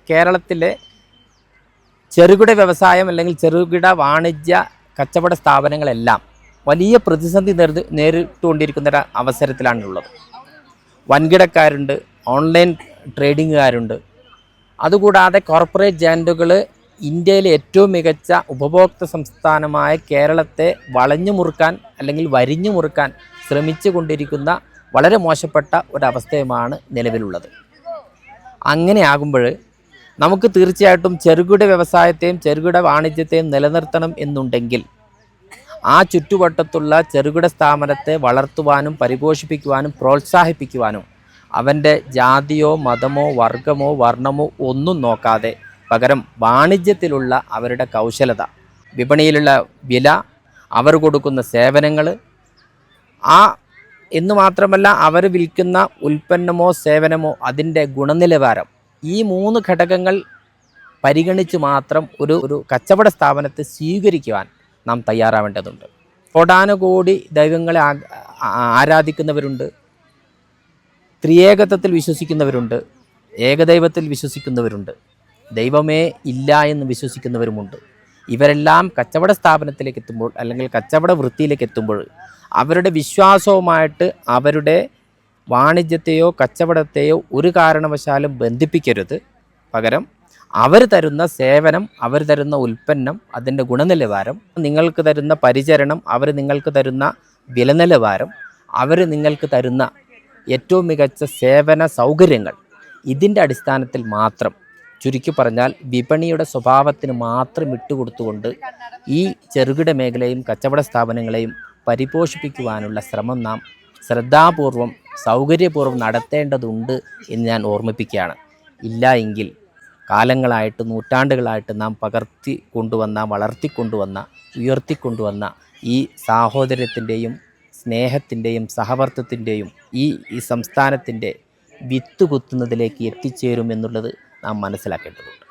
കേരളത്തിലെ ചെറുകിട വ്യവസായം അല്ലെങ്കിൽ ചെറുകിട വാണിജ്യ കച്ചവട സ്ഥാപനങ്ങളെല്ലാം വലിയ പ്രതിസന്ധി നേരിട്ടുകൊണ്ടിരിക്കുന്ന ഒരു അവസരത്തിലാണുള്ളത്. വൻകിടക്കാരുണ്ട്, ഓൺലൈൻ ട്രേഡിങ്ങുകാരുണ്ട്. അതുകൂടാതെ കോർപ്പറേറ്റ് ജയൻറ്റുകൾ ഇന്ത്യയിലെ ഏറ്റവും മികച്ച ഉപഭോക്തൃ സംസ്ഥാനമായ കേരളത്തെ വളഞ്ഞു മുറുക്കാൻ അല്ലെങ്കിൽ വരിഞ്ഞു മുറുക്കാൻ ശ്രമിച്ചു കൊണ്ടിരിക്കുന്ന വളരെ മോശപ്പെട്ട ഒരവസ്ഥയുമാണ് നിലവിലുള്ളത്. അങ്ങനെയാകുമ്പോൾ നമുക്ക് തീർച്ചയായിട്ടും ചെറുകിട വ്യവസായത്തെയും ചെറുകിട വാണിജ്യത്തെയും നിലനിർത്തണം എന്നുണ്ടെങ്കിൽ ആ ചുറ്റുവട്ടത്തുള്ള ചെറുകിട സ്ഥാപനത്തെ വളർത്തുവാനും പരിപോഷിപ്പിക്കുവാനും പ്രോത്സാഹിപ്പിക്കുവാനും അവൻ്റെ ജാതിയോ മതമോ വർഗമോ വർണ്ണമോ ഒന്നും നോക്കാതെ പകരം വാണിജ്യത്തിലുള്ള അവരുടെ കൗശലത, വിപണിയിലുള്ള വില, അവർ കൊടുക്കുന്ന സേവനങ്ങൾ, എന്ന് മാത്രമല്ല അവർ വിൽക്കുന്ന ഉൽപ്പന്നമോ സേവനമോ അതിൻ്റെ ഗുണനിലവാരം, ഈ 3 ഘടകങ്ങൾ പരിഗണിച്ച് മാത്രം ഒരു കച്ചവട സ്ഥാപനത്തെ സ്വീകരിക്കുവാൻ നാം തയ്യാറാവേണ്ടതുണ്ട്. കോടാനുകോടി ദൈവങ്ങളെ ആരാധിക്കുന്നവരുണ്ട്, ത്രിയേകത്വത്തിൽ വിശ്വസിക്കുന്നവരുണ്ട്, ഏകദൈവത്തിൽ വിശ്വസിക്കുന്നവരുണ്ട്, ദൈവമേ ഇല്ല എന്ന് വിശ്വസിക്കുന്നവരുമുണ്ട്. ഇവരെല്ലാം കച്ചവട സ്ഥാപനത്തിലേക്ക് എത്തുമ്പോൾ അല്ലെങ്കിൽ കച്ചവട വൃത്തിയിലേക്ക് എത്തുമ്പോൾ അവരുടെ വിശ്വാസവുമായിട്ട് അവരുടെ വാണിജ്യത്തെയോ കച്ചവടത്തെയോ ഒരു കാരണവശാലും ബന്ധിപ്പിക്കരുത്. പകരം അവർ തരുന്ന സേവനം, അവർ തരുന്ന ഉൽപ്പന്നം, അതിൻ്റെ ഗുണനിലവാരം, നിങ്ങൾക്ക് തരുന്ന പരിചരണം, അവർ നിങ്ങൾക്ക് തരുന്ന വില നിലവാരം, അവർ നിങ്ങൾക്ക് തരുന്ന ഏറ്റവും മികച്ച സേവന സൗകര്യങ്ങൾ, ഇതിൻ്റെ അടിസ്ഥാനത്തിൽ മാത്രം, ചുരുക്കി പറഞ്ഞാൽ വിപണിയുടെ സ്വഭാവത്തിന് മാത്രം വിട്ടുകൊടുത്തുകൊണ്ട് ഈ ചെറുകിട മേഖലയും കച്ചവട സ്ഥാപനങ്ങളെയും പരിപോഷിപ്പിക്കുവാനുള്ള ശ്രമം നാം ശ്രദ്ധാപൂർവം സൗകര്യപൂർവ്വം നടത്തേണ്ടതുണ്ട് എന്ന് ഞാൻ ഓർമ്മിപ്പിക്കുകയാണ്. ഇല്ല എങ്കിൽ കാലങ്ങളായിട്ട് നൂറ്റാണ്ടുകളായിട്ട് നാം വളർത്തിക്കൊണ്ടുവന്ന ഉയർത്തിക്കൊണ്ടുവന്ന ഈ സാഹോദര്യത്തിൻ്റെയും സ്നേഹത്തിൻ്റെയും സഹവർത്തിത്വത്തിൻ്റെയും ഈ സംസ്ഥാനത്തിൻ്റെ വിത്ത് കുത്തുന്നതിലേക്ക് എത്തിച്ചേരുമെന്നുള്ളത് നാം മനസ്സിലാക്കേണ്ടതുണ്ട്.